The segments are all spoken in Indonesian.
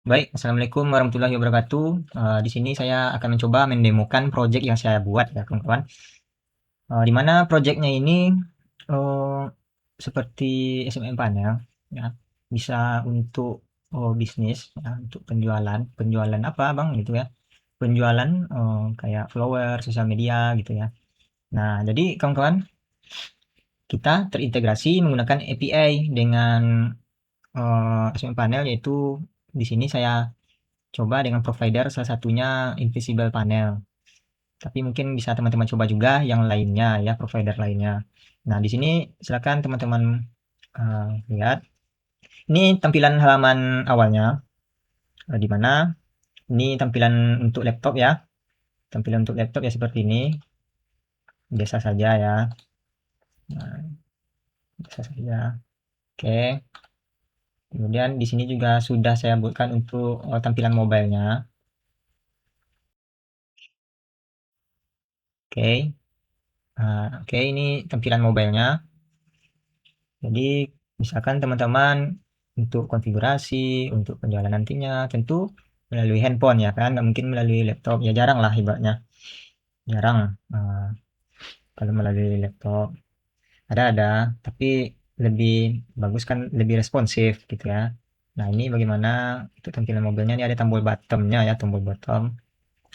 Baik, assalamualaikum warahmatullahi wabarakatuh. Di sini saya akan mencoba mendemokan project yang saya buat ya, kawan-kawan. Di mana projectnya ini eh, seperti SMM panel, ya, bisa untuk bisnis, ya, untuk penjualan, penjualan apa, bang, gitu ya, penjualan kayak follower, sosial media, gitu ya. Nah, jadi kawan-kawan, kita terintegrasi menggunakan API dengan SMM panel, yaitu di sini saya coba dengan provider salah satunya Invisible Panel. Tapi mungkin bisa teman-teman coba juga yang lainnya ya, provider lainnya. Nah, di sini silakan teman-teman lihat. Ini tampilan halaman awalnya, di mana ini tampilan untuk laptop ya. Tampilan untuk laptop ya seperti ini, biasa saja ya. Nah, biasa saja. Oke. Kemudian di sini juga sudah saya buatkan untuk tampilan mobilenya. Oke. Oke, ini tampilan mobilenya. Jadi, misalkan teman-teman untuk konfigurasi, untuk penjualan nantinya, tentu melalui handphone ya kan, nggak mungkin melalui laptop. Ya jarang lah ibaratnya, jarang eh, kalau melalui laptop. Ada, tapi lebih bagus kan, lebih responsif gitu ya. Nah, ini bagaimana untuk tampilan mobilnya, ini ada tombol bottomnya ya, tombol bottom.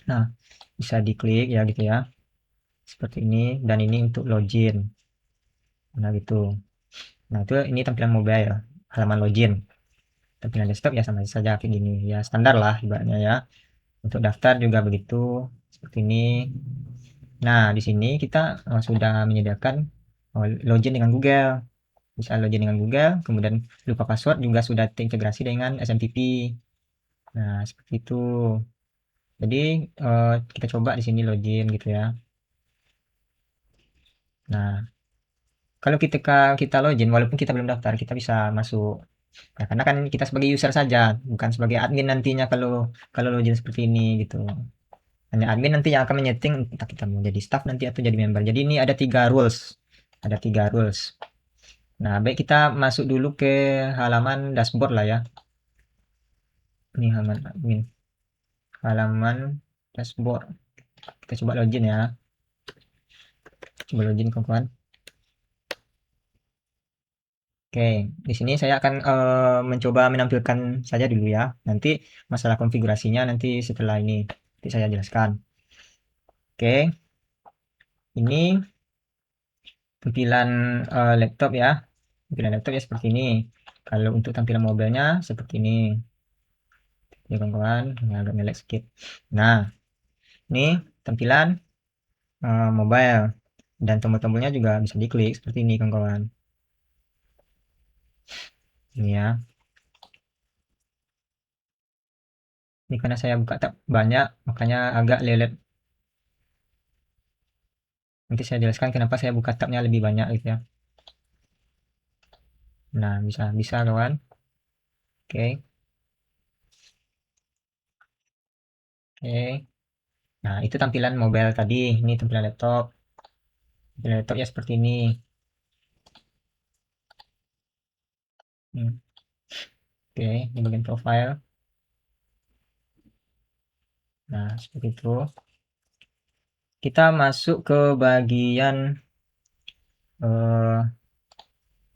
Nah, bisa diklik ya gitu ya, seperti ini. Dan ini untuk login. Nah, gitu. Nah, itu ini tampilan mobile, halaman login. Tampilan desktop ya sama saja kayak gini ya, standar lah ibaratnya ya. Untuk daftar juga begitu, seperti ini. Nah, di sini kita sudah menyediakan login dengan Google. Bisa login dengan Google, kemudian lupa password juga sudah terintegrasi dengan SMTP. Nah, seperti itu. Jadi kita coba di sini login gitu ya. Nah, kalau kita login walaupun kita belum daftar, kita bisa masuk. Ya, karena kan kita sebagai user saja, bukan sebagai admin nantinya kalau kalau login seperti ini gitu. Hanya admin nanti yang akan menyeting entah kita mau jadi staff nanti atau jadi member. Jadi ini ada tiga rules. Ada tiga rules. Nah, baik kita masuk dulu ke halaman dashboard lah ya. Ini halaman admin. Halaman dashboard. Kita coba login ya. Coba login kawan-kawan. Oke, di sini saya akan mencoba menampilkan saja dulu ya. Nanti masalah konfigurasinya nanti setelah ini nanti saya jelaskan. Oke, ini tampilan laptop ya. Tampilan laptop ya seperti ini. Kalau untuk tampilan mobilnya seperti ini. Ya kawan-kawan, ini agak melek sedikit. Nah, ini tampilan mobile dan tombol-tombolnya juga bisa diklik seperti ini kawan-kawan. Ini ya. Ini karena saya buka tab banyak, makanya agak lelet. Nanti saya jelaskan kenapa saya buka tabnya lebih banyak gitu ya. Nah, bisa bisa kawan. Oke. Oke. Nah, itu tampilan mobile tadi. Ini tampilan laptop. Tampilan laptop ya seperti ini. Hmm. Oke, ini bagian profile. Nah, seperti itu. Kita masuk ke bagian eh,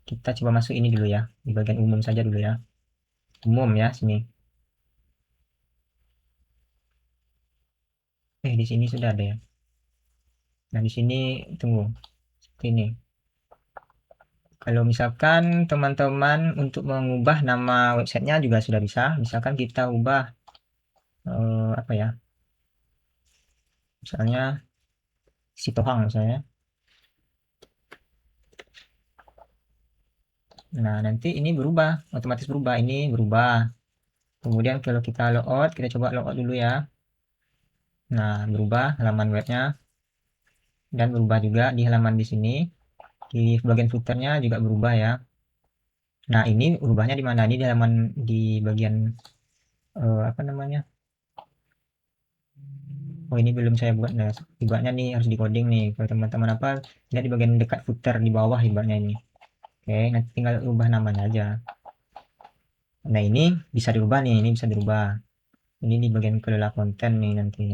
kita coba masuk ini dulu ya, di bagian umum saja dulu ya. Umum ya, sini. Di sini sudah ada ya. Nah, di sini tunggu. Seperti ini. Kalau misalkan teman-teman untuk mengubah nama websitenya juga sudah bisa. Misalkan kita ubah apa ya? Misalnya Sitohang misalnya. Nah, nanti ini berubah, otomatis berubah. Ini berubah. Kemudian kalau kita logout, kita coba logout dulu ya. Nah, berubah halaman webnya dan berubah juga di halaman di sini. Di bagian footernya juga berubah ya. Nah, ini berubahnya di mana? Ini di halaman di bagian apa namanya? Oh, ini belum saya buat. Nah, ibaratnya nih harus di coding nih. Kalau teman-teman apa, lihat di bagian dekat footer di bawah ibaratnya ini. Oke, nanti tinggal ubah namanya aja. Nah, ini bisa dirubah nih, ini bisa dirubah. Ini di bagian kelola konten nih nanti.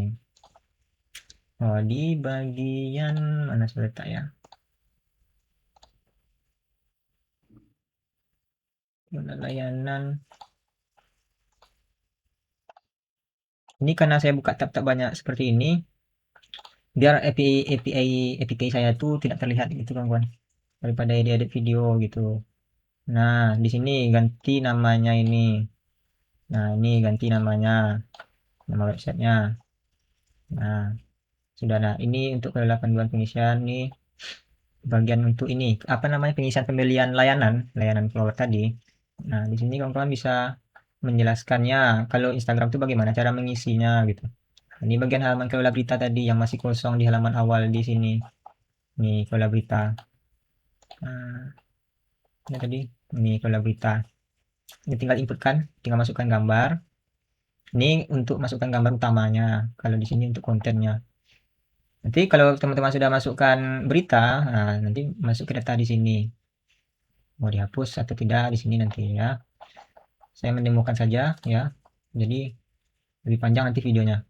Oh, di bagian mana saya letak ya? Kelola layanan. Ini karena saya buka tab-tab banyak seperti ini, biar API saya itu tidak terlihat gitu kawan-kawan. Daripada edit video gitu. Nah, di sini ganti namanya ini. Nah, ini ganti namanya, nama websitenya. Nah, sudah. Nah, ini untuk kelola panduan pengisian nih, bagian untuk ini, apa namanya, pengisian pembelian layanan follower tadi. Nah, di sini kawan-kawan bisa menjelaskannya, kalau Instagram itu bagaimana cara mengisinya gitu. Nah, ini bagian halaman kelola berita tadi yang masih kosong di halaman awal di sini. Nih, kelola berita. Nah, ini tadi, ini kelola berita. Ini tinggal inputkan, tinggal masukkan gambar. Ini untuk masukkan gambar utamanya. Kalau di sini untuk kontennya. Nanti kalau teman-teman sudah masukkan berita, nah, nanti masuk ke data di sini. Mau dihapus atau tidak di sini nanti ya. Saya mendemokan saja ya. Jadi lebih panjang nanti videonya.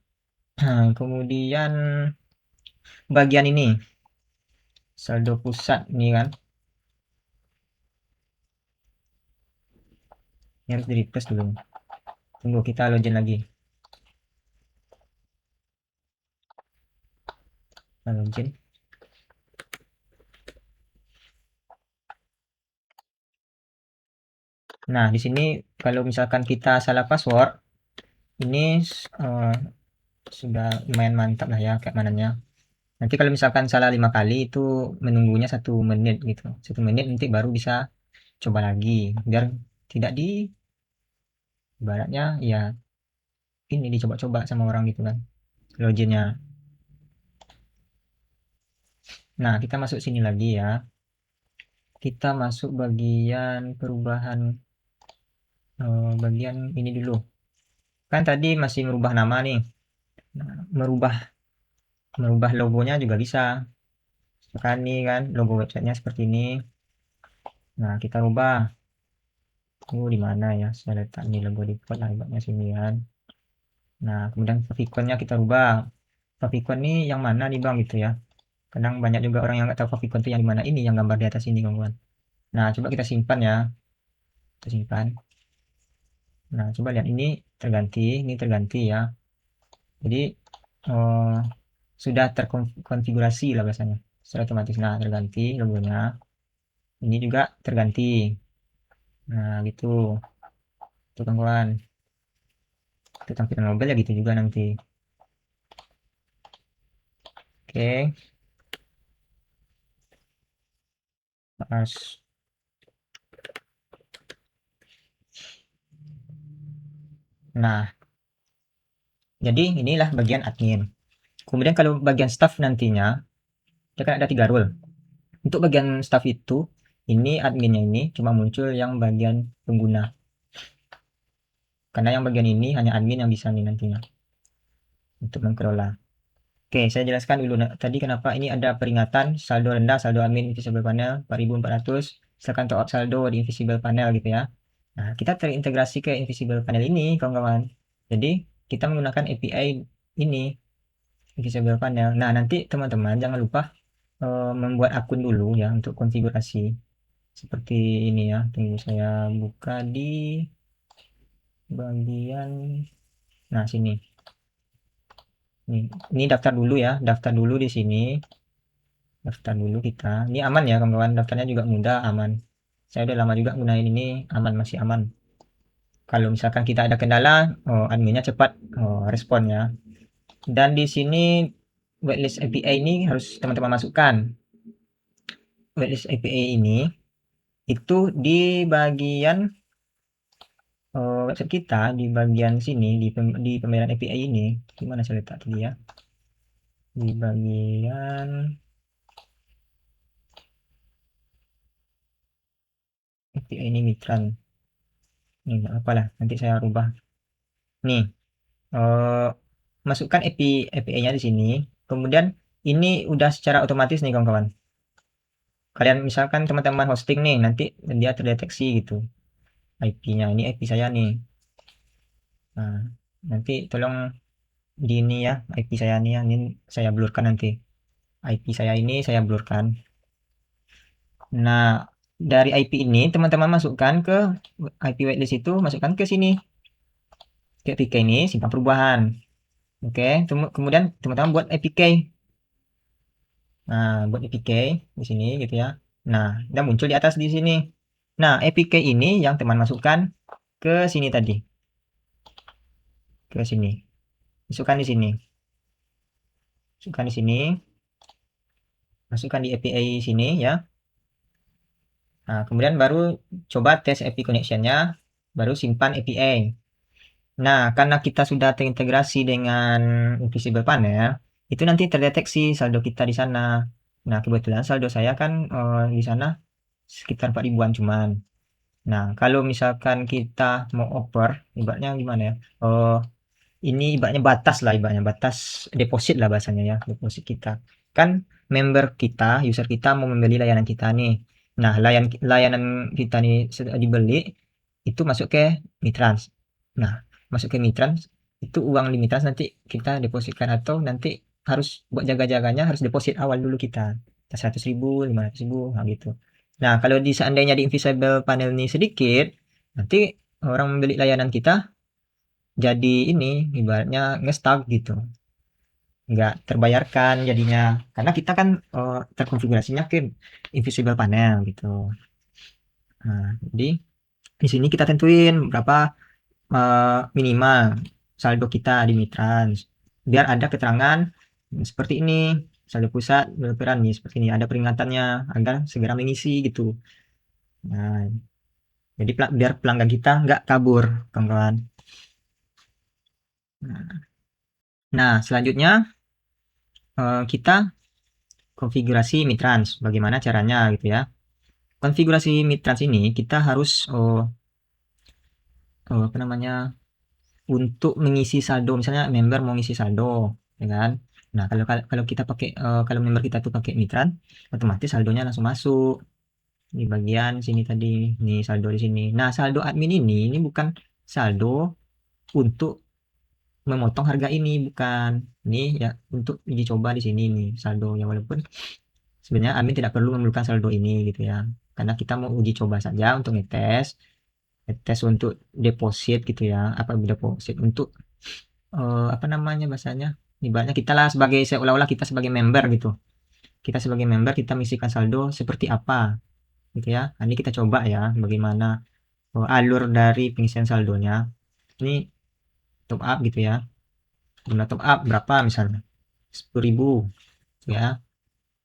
Kemudian bagian ini saldo pusat nih kan. Ini harus di refresh dulu. Tunggu kita login lagi. Kita login. Nah, di sini kalau misalkan kita salah password, ini uh, sudah lumayan mantap lah ya keamanannya. Nanti kalau misalkan salah 5 kali itu menunggunya 1 menit gitu. 1 menit nanti baru bisa coba lagi. Biar tidak di ibaratnya ya ini dicoba-coba sama orang gitu kan. Loginnya. Nah, kita masuk sini lagi ya. Kita masuk bagian perubahan bagian ini dulu. Kan tadi masih merubah nama nih. Nah, merubah logonya juga bisa. Kan nih kan logo websitenya seperti ini. Nah, kita rubah. Di mana ya? Saya letak nih logo default lah ibaratnya sini kan. Nah, kemudian favicon-nya kita rubah. Favicon nih yang mana nih Bang gitu ya. Kadang banyak juga orang yang nggak tahu favicon itu yang di mana, ini yang gambar di atas ini kawan. Nah, coba kita simpan ya. Kita simpan. Nah, coba lihat ini terganti ya. Jadi eh, sudah terkonfigurasi lah biasanya. Secara otomatis. Nah, terganti logonya. Ini juga terganti. Nah, gitu. Itu kawan. Itu tampilan mobile ya gitu juga nanti. Oke. Pas. Nah, jadi inilah bagian admin. Kemudian kalau bagian staff nantinya, dia kan ada 3 role. Untuk bagian staff itu, ini adminnya ini cuma muncul yang bagian pengguna. Karena yang bagian ini hanya admin yang bisa nih nantinya untuk mengelola. Oke, saya jelaskan dulu tadi kenapa ini ada peringatan saldo rendah, saldo admin invisible panel 4.400, silakan top up saldo di invisible panel gitu ya. Nah, kita terintegrasi ke invisible panel ini, kawan-kawan. Jadi, kita menggunakan API ini, invisible panel. Nah, nanti teman-teman jangan lupa membuat akun dulu ya untuk konfigurasi. Seperti ini ya. Tunggu saya buka di bagian, nah sini. Ini daftar dulu ya, daftar dulu di sini. Daftar dulu kita. Ini aman ya kawan-kawan, daftarnya juga mudah, aman. Saya udah lama juga gunain ini, aman, masih aman. Kalau misalkan kita ada kendala, adminnya cepat respon ya. Dan di sini waitlist API ini harus teman-teman masukkan. Waitlist API ini itu di bagian website kita, di bagian sini, di pembayaran API ini. Gimana saya letak tadi ya? Di bagian API ini Mitran. Ini nggak apalah, nanti saya rubah. Nih, masukkan API-nya di sini. Kemudian ini udah secara otomatis nih kawan-kawan. Kalian misalkan teman-teman hosting nih, nanti dia terdeteksi gitu. IP-nya. Ini IP saya nih. Nah, nanti tolong di ini ya, IP saya nih ya, ini saya blurkan nanti. IP saya ini saya blurkan. Nah, dari IP ini teman-teman masukkan ke IP whitelist itu, masukkan ke sini. Ke APK ini simpan perubahan. Oke, kemudian teman-teman buat APK. Nah, buat APK di sini gitu ya. Nah, udah muncul di atas di sini. Nah, APK ini yang teman masukkan ke sini tadi. Ke sini. Masukkan di sini. Masukkan di sini. Masukkan di API sini ya. Nah, kemudian baru coba tes API connection-nya, baru simpan API. Nah, karena kita sudah terintegrasi dengan Invisible Panel, itu nanti terdeteksi saldo kita di sana. Nah, kebetulan saldo saya kan di sana sekitar 4 ribuan cuman. Nah, kalau misalkan kita mau oper, ibaratnya gimana ya? Ini ibaratnya batas lah, ibaratnya batas deposit lah bahasanya ya, deposit kita. Kan member kita, user kita mau membeli layanan kita nih. Nah, layanan kita nih sudah dibeli, itu masuk ke Mitrans. Nah, masuk ke Mitrans, itu uang di Mitrans nanti kita depositkan atau nanti harus buat jaga-jaganya harus deposit awal dulu kita. 100 ribu, 500 ribu, nah gitu. Nah, kalau seandainya di Invisible Panel ini sedikit, nanti orang membeli layanan kita jadi ini ibaratnya nge-stuck gitu, nggak terbayarkan jadinya karena kita kan terkonfigurasinya ke invisible panel gitu. Nah, jadi di sini kita tentuin berapa minimal saldo kita di Mitrans biar ada keterangan seperti ini, saldo pusat developeran nih seperti ini, ada peringatannya agar segera mengisi gitu. Nah, jadi biar pelanggan kita nggak kabur kawan-kawan. Nah, selanjutnya kita konfigurasi Mitrans. Bagaimana caranya gitu ya. Konfigurasi Mitrans ini kita harus apa namanya untuk mengisi saldo. Misalnya member mau ngisi saldo, ya kan? Nah, kalau kita pakai kalau member kita tuh pakai Mitrans, otomatis saldonya langsung masuk di bagian sini tadi. Nih saldo di sini. Nah, saldo admin ini bukan saldo untuk memotong harga ini, bukan. Ini ya untuk uji coba di sini nih saldo ya, walaupun sebenarnya admin tidak perlu memerlukan saldo ini gitu ya, karena kita mau uji coba saja untuk ngetes untuk deposit gitu ya, apa deposit untuk apa namanya bahasanya, ibaratnya kita lah sebagai seolah-olah kita sebagai member gitu, kita sebagai member kita mengisikan saldo seperti apa gitu ya. Nah, ini kita coba ya bagaimana alur dari pengisian saldonya. Ini top up gitu ya, jumlah top up berapa misalnya 10.000 ya.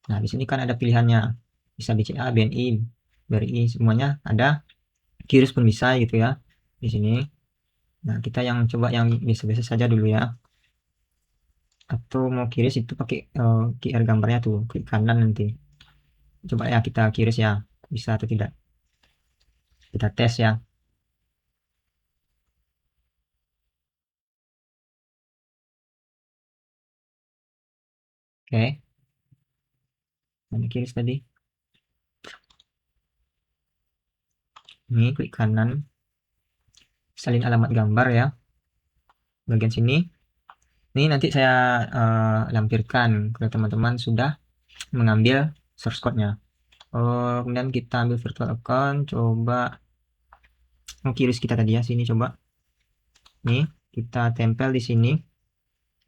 Nah, di sini kan ada pilihannya, bisa BCA, BNI, BRI, semuanya ada. QRIS pun bisa gitu ya di sini. Nah, kita yang coba yang biasa-biasa saja dulu ya. Atau mau QRIS itu pakai QR gambarnya tuh, klik kanan nanti. Coba ya kita QRIS ya, bisa atau tidak. Kita tes ya. Oke. Mana QRIS tadi? Ini klik kanan, salin alamat gambar ya. Bagian sini. Ini nanti saya lampirkan kalau teman-teman sudah mengambil source code-nya. Kemudian kita ambil virtual account, coba QRIS kita tadi ya, sini coba. Nih, kita tempel di sini.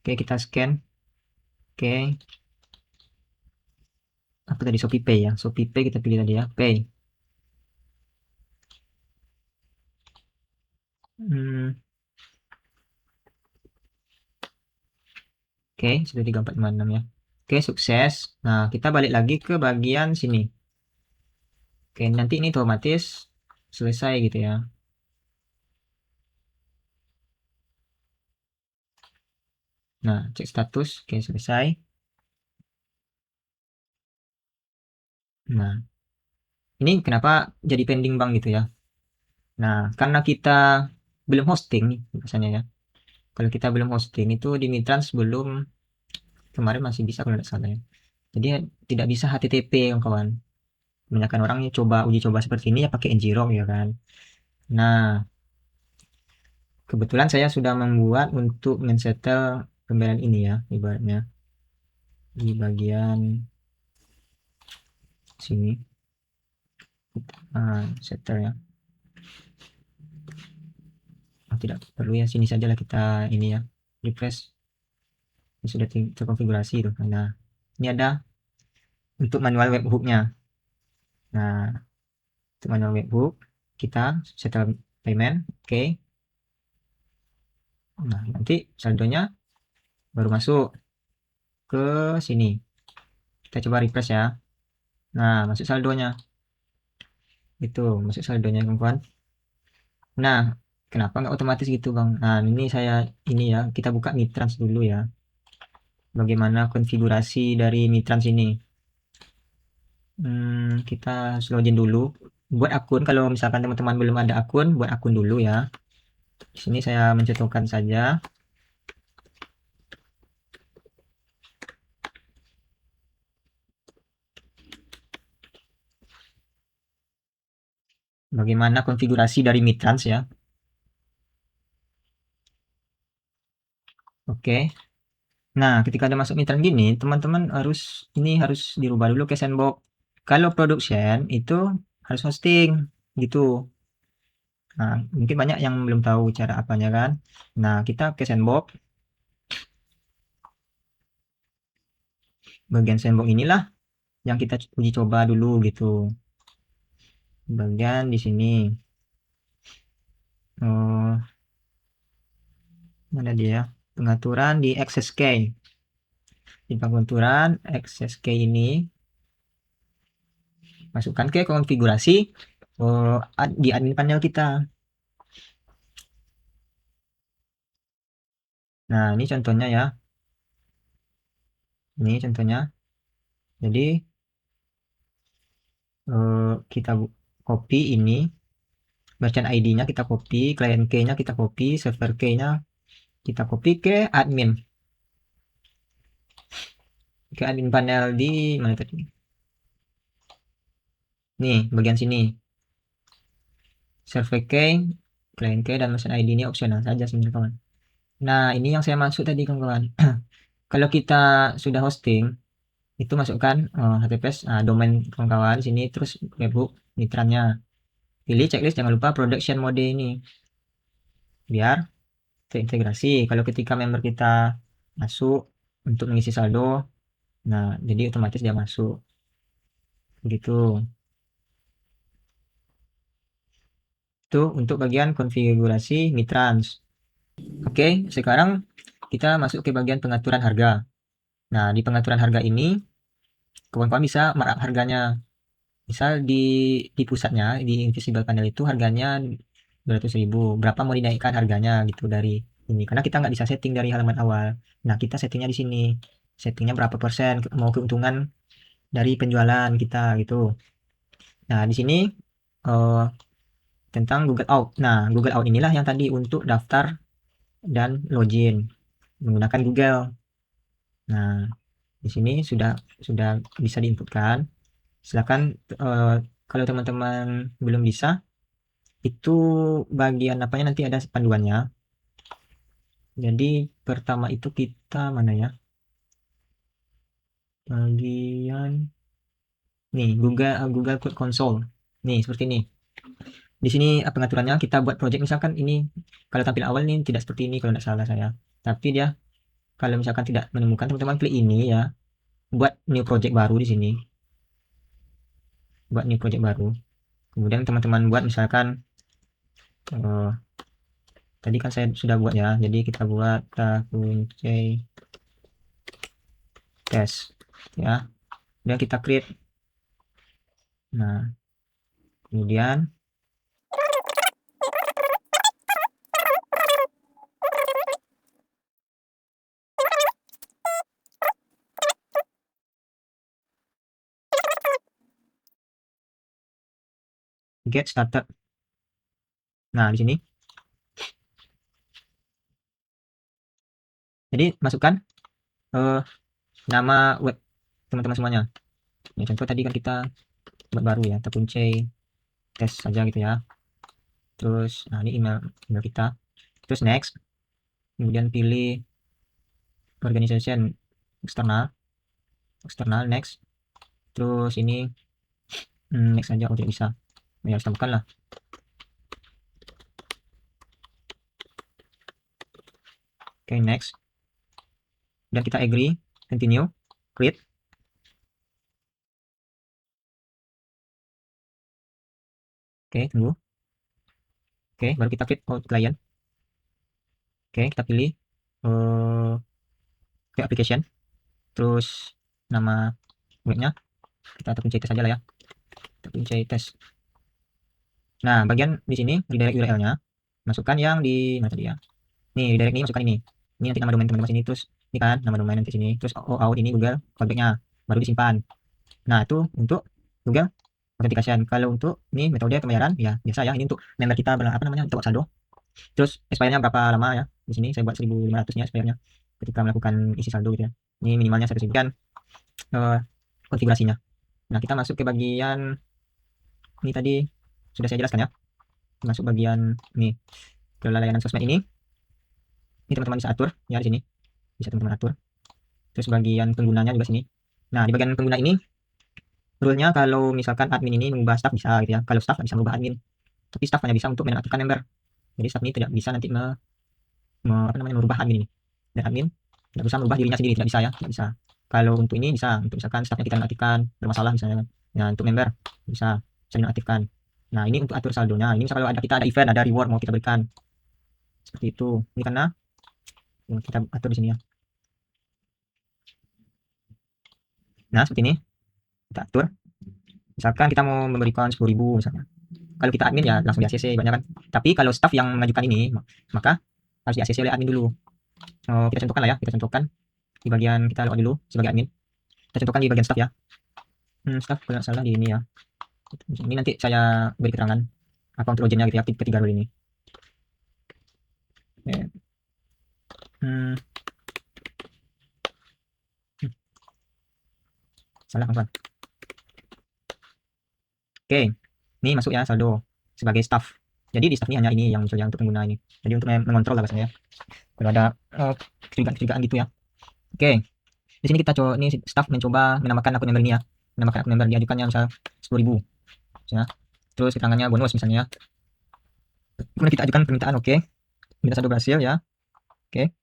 Oke, kita scan. Oke. Apa tadi, Shopee Pay ya? Shopee Pay kita pilih tadi ya, Pay. Oke, sudah 3456 ya. Oke, sukses. Nah, kita balik lagi ke bagian sini. Oke, nanti ini otomatis selesai gitu ya. Nah, cek status. Oke, selesai. Nah, ini kenapa jadi pending bang gitu ya? Nah, karena kita belum hosting nih biasanya ya. Kalau kita belum hosting itu di Mitrans belum, kemarin masih bisa kalau tidak salah ya. Jadi tidak bisa HTTP kawan. Kebanyakan orang coba uji coba seperti ini ya pakai ngrok ya kan. Nah, kebetulan saya sudah membuat untuk men-settle pembayaran ini ya, ibaratnya di bagian sini. Nah, settle ya. Oh, tidak perlu ya, sini sajalah kita ini ya, refresh. Ini sudah terkonfigurasi tuh. Nah, ini ada untuk manual webhook-nya. Nah, untuk manual webhook kita settle payment, oke. Nah, nanti saldonya baru masuk ke sini. Kita coba refresh ya. Nah, masuk saldonya. Itu, masuk saldonya kawan-kawan. Nah, kenapa nggak otomatis gitu Bang? Nah, ini saya ini ya, kita buka Mitrans dulu ya. Bagaimana konfigurasi dari Mitrans ini? Kita harus login dulu. Buat akun, kalau misalkan teman-teman belum ada akun, buat akun dulu ya. Di sini saya mencontohkan saja. Bagaimana konfigurasi dari Mitrans ya. Oke. Nah, ketika ada masuk Mitrans gini, teman-teman harus dirubah dulu ke sandbox. Kalau production itu harus hosting gitu. Nah, mungkin banyak yang belum tahu cara apanya kan. Nah, kita ke sandbox. Bagian sandbox inilah yang kita uji coba dulu gitu. Bagian di sini. Oh, mana dia? Pengaturan di access key. Di pengaturan access key ini masukkan ke konfigurasi di admin panel kita. Nah, ini contohnya ya. Ini contohnya. Jadi kita copy ini, merchant ID-nya kita copy, client key-nya kita copy, server key-nya kita copy ke admin panel di mana tadi? Nih, bagian sini. Server key, client key, dan merchant ID ini opsional saja sebenarnya kawan. Nah, ini yang saya maksud tadi kawan-kawan. Kalau kita sudah hosting, itu masukkan HTTPS domain kawan-kawan sini, terus webhook mitrannya. Pilih checklist, jangan lupa production mode ini. Biar terintegrasi. Kalau ketika member kita masuk untuk mengisi saldo, nah jadi otomatis dia masuk. Gitu. Itu untuk bagian konfigurasi Mitrans. Oke, sekarang kita masuk ke bagian pengaturan harga. Nah, di pengaturan harga ini, kawan-kawan bisa markup harganya. Misal di pusatnya, di invisible panel itu harganya 200.000. Berapa mau dinaikkan harganya gitu dari ini. Karena kita nggak bisa setting dari halaman awal. Nah, kita settingnya di sini. Settingnya berapa persen mau keuntungan dari penjualan kita gitu. Nah, di sini uh, tentang Google Out. Nah, Google Out inilah yang tadi untuk daftar dan login menggunakan Google. Nah, di sini sudah bisa diinputkan. Silakan kalau teman-teman belum bisa, itu bagian apanya nanti ada panduannya. Jadi pertama itu kita mana ya? Bagian nih Google Code Console. Nih seperti ini. Di sini pengaturannya kita buat project misalkan ini kalau tampil awal nih tidak seperti ini kalau tidak salah saya. Tapi dia kalau misalkan tidak menemukan teman-teman klik ini ya, buat new project baru di sini. Buat new project baru. Kemudian teman-teman buat misalkan tadi kan saya sudah buat ya. Jadi kita buat kunci test ya. Dan kita create. Nah, kemudian get started. Nah, di sini. Jadi masukkan nama web teman-teman semuanya. Ya, contoh tadi kan kita buat baru ya, terkunci tes saja gitu ya. Terus nah ini email kita. Terus next, kemudian pilih organization eksternal next. Terus ini next aja. Oh tidak bisa, ya harus tambahkan lah. Oke, next, dan kita agree, continue, create. Oke, tunggu. Oke, baru kita create client. Oke, kita pilih ke application, terus nama webnya kita kunci tes aja lah ya, kita kunci tes. Nah, bagian di sini redirect URL-nya, masukkan yang di mana tadi ya, nih redirect ini, masukkan ini nanti nama domain teman-teman sini, terus ini kan nama domain nanti sini, terus out ini Google callback-nya baru disimpan. Nah, itu untuk Google authentication. Kalau untuk ini metode pembayaran ya biasa ya, ini untuk member kita apa namanya, untuk saldo. Terus expirednya berapa lama ya, di sini saya buat 1.500 nya expirednya ketika melakukan isi saldo gitu ya, ini minimalnya 1.000 kan. Konfigurasinya, nah kita masuk ke bagian ini, tadi sudah saya jelaskan ya, masuk bagian ini ke layanan sosmed ini teman-teman bisa atur ya, di sini bisa teman-teman atur. Terus bagian penggunanya juga sini. Nah, di bagian pengguna ini rule-nya, kalau misalkan admin ini mengubah staff bisa gitu ya, kalau staff nggak bisa mengubah admin, tapi staff hanya bisa untuk menonaktifkan member. Jadi staff ini tidak bisa nanti merubah admin ini, dan admin tidak bisa merubah dirinya sendiri, tidak bisa ya, tidak bisa. Kalau untuk ini bisa, untuk misalkan staffnya kita nonaktifkan bermasalah misalnya. Nah, untuk member bisa dinonaktifkan. Nah, ini untuk atur saldonya. Ini misalnya kalau kita ada event, ada reward mau kita berikan, seperti itu. Ini karena kita atur di sini ya. Nah, seperti ini kita atur. Misalkan kita mau memberikan 10.000 misalnya. Kalau kita admin ya langsung di ACC banyak kan. Tapi kalau staff yang mengajukan ini, maka harus di ACC oleh admin dulu. Kita contohkan lah ya, kita contohkan di bagian, kita login dulu sebagai admin. Kita contohkan di bagian staff ya. Staff kalau salah di ini ya. Ini nanti saya beri keterangan account loginnya gitu ya, ketiga role ini. Salah kawan. Oke, ini masuk ya saldo sebagai staff. Jadi di staff ini hanya ini yang misalnya untuk pengguna ini. Jadi untuk mengontrol lah bahasanya ya. Kalau ada kecurigaan gitu ya. Oke, di sini kita coba, ini staff mencoba menambahkan akun member ini ya. Menambahkan akun member, diajukannya misal 10.000 misalnya. Terus keterangannya bonus misalnya. Kemudian kita ajukan permintaan, oke. Minta saldo berhasil ya. Oke.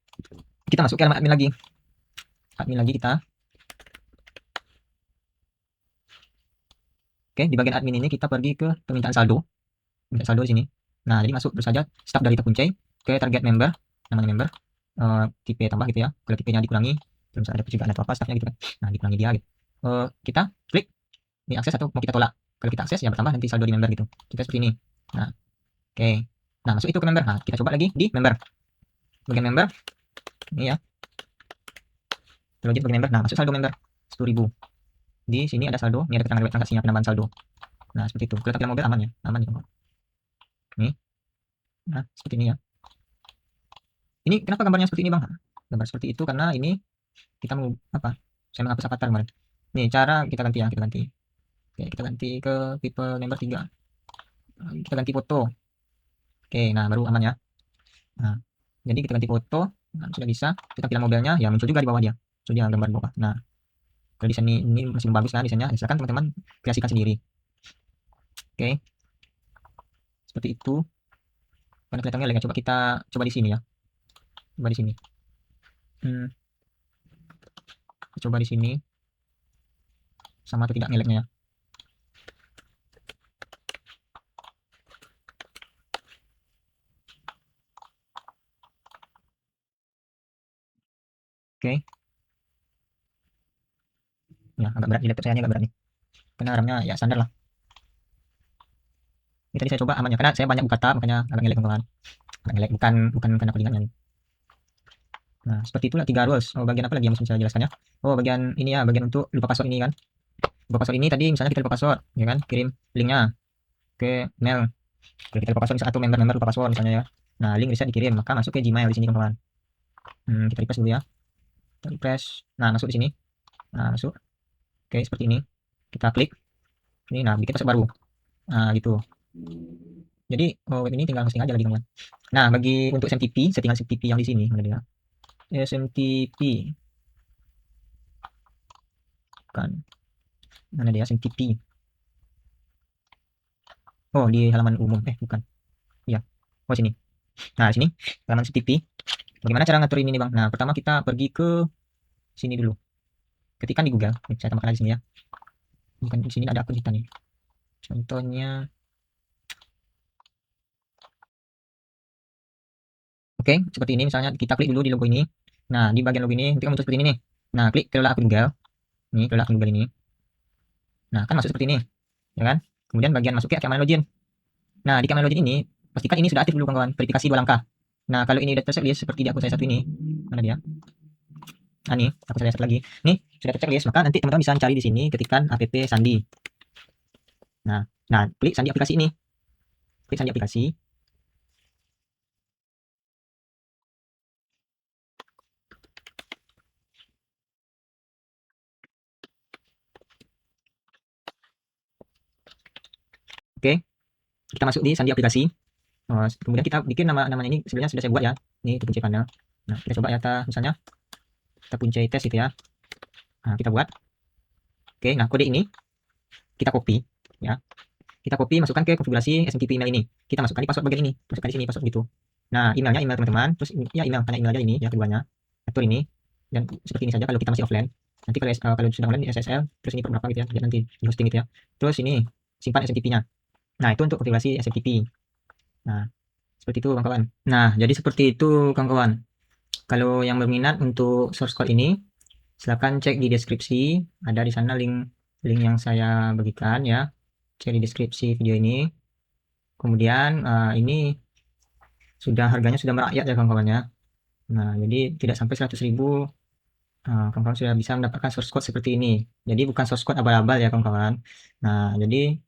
Kita masuk ke alamat admin lagi. Admin lagi kita. Oke, di bagian admin ini kita pergi ke permintaan saldo. Minta saldo di sini. Nah, jadi masuk terus saja staff dari Takuncai ke target member, namanya member, tipe tambah gitu ya. Kalau tipenya dikurangi, terus ada pencurigaan atau apa staffnya gitu kan. Nah, dikurangi dia gitu. Kita klik ini akses atau mau kita tolak. Kalau kita akses ya bertambah nanti saldo di member gitu. Kita seperti ini. Nah, oke. Nah, masuk itu ke member. Nah, kita coba lagi di member. Bagian member ini ya. Login bagian member. Nah, masuk saldo member 10.000. Di sini ada saldo, ini ada keterangan transaksinya, penambahan saldo. Nah, seperti itu. Kalau tampilan mobil aman ya, aman ya. Nih. Nah, seperti ini ya. Ini kenapa gambarnya seperti ini, Bang? Gambar seperti itu karena ini kita mau apa? Saya menghapus avatar kemarin. Nih, cara kita ganti ya, kita ganti. Oke, kita ganti ke tipe member 3. Kita ganti foto. Oke, nah baru aman ya. Nah, jadi kita ganti foto, nah, sudah bisa. Kita tampilan mobilnya ya muncul juga di bawah dia. Sudah gambar bawah. Nah, kalau desain ini masih bagus kan desainnya, silakan teman-teman kreasikan sendiri. Oke. Seperti itu. Karena kelihatannya lagi, coba kita coba di sini ya. Coba di sini. Coba di sini. Sama atau tidak ngeleknya ya. Oke. Ya, agak berat di laptop saya, agak berat nih. Karena RAM-nya ya standar lah. Ini tadi saya coba amannya karena saya banyak buka tab, makanya agak ngelek teman-teman. Agak ngelek, bukan karena codingannya nih. Nah, seperti itulah 3 rules. Oh, bagian apa lagi yang mesti saya jelaskan ya? Oh, bagian ini ya, bagian untuk lupa password ini kan. Lupa password ini tadi misalnya kita lupa password, ya kan? Kirim linknya ke mail. Kalau kita lupa password misalnya, atau member lupa password misalnya ya. Nah, link bisa dikirim, maka masuk ke Gmail di sini teman-teman. Kita refresh dulu ya. Kita refresh. Nah, masuk di sini. Nah, masuk. Oke, seperti ini. Kita klik. Ini, nah, bikin password baru. Nah, gitu. Jadi web ini tinggal hosting aja lagi teman. Nah, bagi untuk SMTP, settingan SMTP yang di sini mana dia? SMTP kan. Mana dia SMTP? Oh, di halaman umum. Bukan. Iya. Oh, sini. Nah, sini halaman SMTP. Bagaimana cara ngatur ini nih, Bang? Nah, pertama kita pergi ke sini dulu. Ketikkan di Google. Nih, saya tambahkan di sini ya. Ini kan di sini ada akun kita nih. Contohnya oke, seperti ini misalnya kita klik dulu di logo ini. Nah, di bagian logo ini nanti muncul seperti ini nih. Nah, klik kelola akun Google. Nih, kelola akun Google ini. Nah, kan masuk seperti ini, ya kan? Kemudian bagian masuk ke keamanan login. Nah, di keamanan login ini pastikan ini sudah aktif dulu kawan-kawan, verifikasi 2 langkah. Nah, kalau ini udah terchecklist seperti di akun saya satu ini, mana dia? Nah, nih, akun saya satu lagi. Nih, sudah terchecklist, maka nanti teman-teman bisa cari di sini, ketikkan app Sandi. Nah, klik Sandi aplikasi ini. Klik Sandi aplikasi. Oke, kita masuk di Sandi aplikasi. Kemudian kita bikin namanya ini sebenarnya sudah saya buat ya. Ini itu kunci panel. Nah, kita coba ya, misalnya kita kunci tes gitu ya. Nah, kita buat. Oke, nah kode ini kita copy ya. Kita copy, masukkan ke konfigurasi SMTP email ini. Kita masukkan di password bagian ini. Masukkan di sini password gitu. Nah, emailnya email teman-teman. Terus ya email, karena email aja ini ya keduanya. Atur ini dan seperti ini saja kalau kita masih offline. Nanti kalau sudah online di SSL, terus ini per berapa gitu ya, lihat nanti di hosting gitu ya. Terus ini simpan SMTP-nya. Nah, itu untuk konfigurasi SMTP. Nah, seperti itu kawan-kawan. Nah, jadi seperti itu kawan-kawan. Kalau yang berminat untuk source code ini, silakan cek di deskripsi. Ada di sana link yang saya bagikan ya. Cek di deskripsi video ini. Kemudian ini sudah harganya sudah merakyat ya kawan-kawan ya. Nah, jadi tidak sampai 100.000 kawan-kawan sudah bisa mendapatkan source code seperti ini. Jadi bukan source code abal-abal ya kawan-kawan. Nah, jadi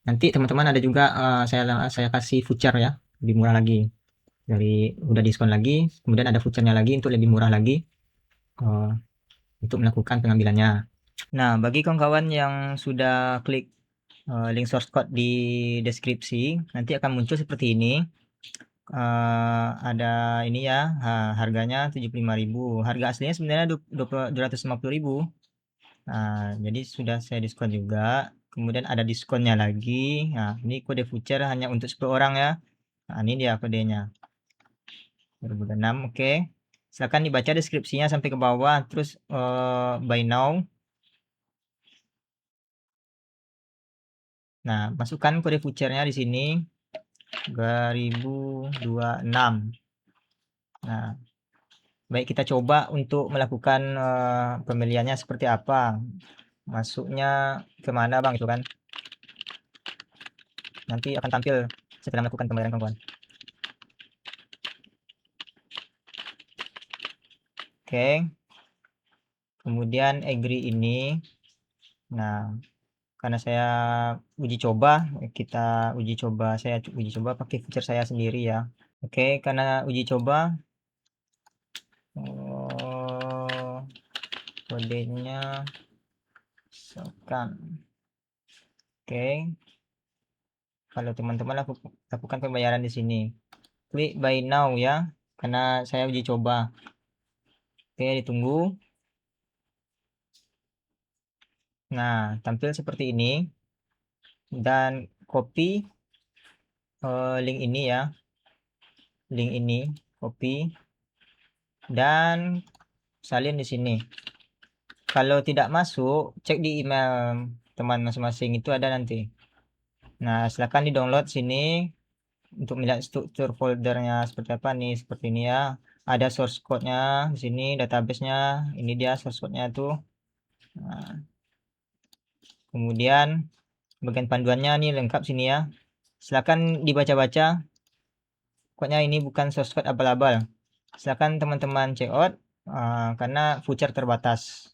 nanti teman-teman ada juga saya kasih voucher ya, lebih murah lagi. Dari udah diskon lagi, kemudian ada vouchernya lagi untuk lebih murah lagi uh, untuk melakukan pengambilannya. Nah, bagi kawan-kawan yang sudah klik link source code di deskripsi, nanti akan muncul seperti ini. Ada ini ya, harganya 75.000. Harga aslinya sebenarnya 250.000. Nah, jadi sudah saya diskon juga. Kemudian ada diskonnya lagi. Nah, ini kode voucher hanya untuk 10 orang ya. Nah, ini dia kodenya. 2006, oke. Silakan dibaca deskripsinya sampai ke bawah. Terus buy now. Nah, masukkan kode vouchernya di sini 2026. Nah, baik kita coba untuk melakukan pembeliannya seperti apa. Masuknya kemana bang itu kan? Nanti akan tampil setelah melakukan pembayaran kawan-kawan. Oke. Kemudian agree ini. Nah, karena saya uji coba, saya uji coba pakai voucher saya sendiri ya. Oke, karena uji coba kodenya misalkan. Oke. Kalau teman-teman lakukan pembayaran di sini. Klik buy now ya, karena saya uji coba. Oke, ditunggu. Nah, tampil seperti ini. Dan copy link ini ya. Link ini, copy. Dan salin di sini. Kalau tidak masuk, cek di email teman masing-masing itu ada nanti. Nah, silakan di-download sini untuk melihat struktur foldernya seperti apa nih, seperti ini ya. Ada source code-nya di sini, database-nya. Ini dia source code-nya tuh. Nah, kemudian bagian panduannya nih lengkap sini ya. Silakan dibaca-baca. Pokoknya ini bukan source code abal-abal. Silakan teman-teman check out karena voucher terbatas.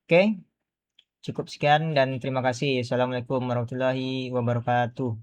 Oke, cukup sekian dan terima kasih. Assalamualaikum warahmatullahi wabarakatuh.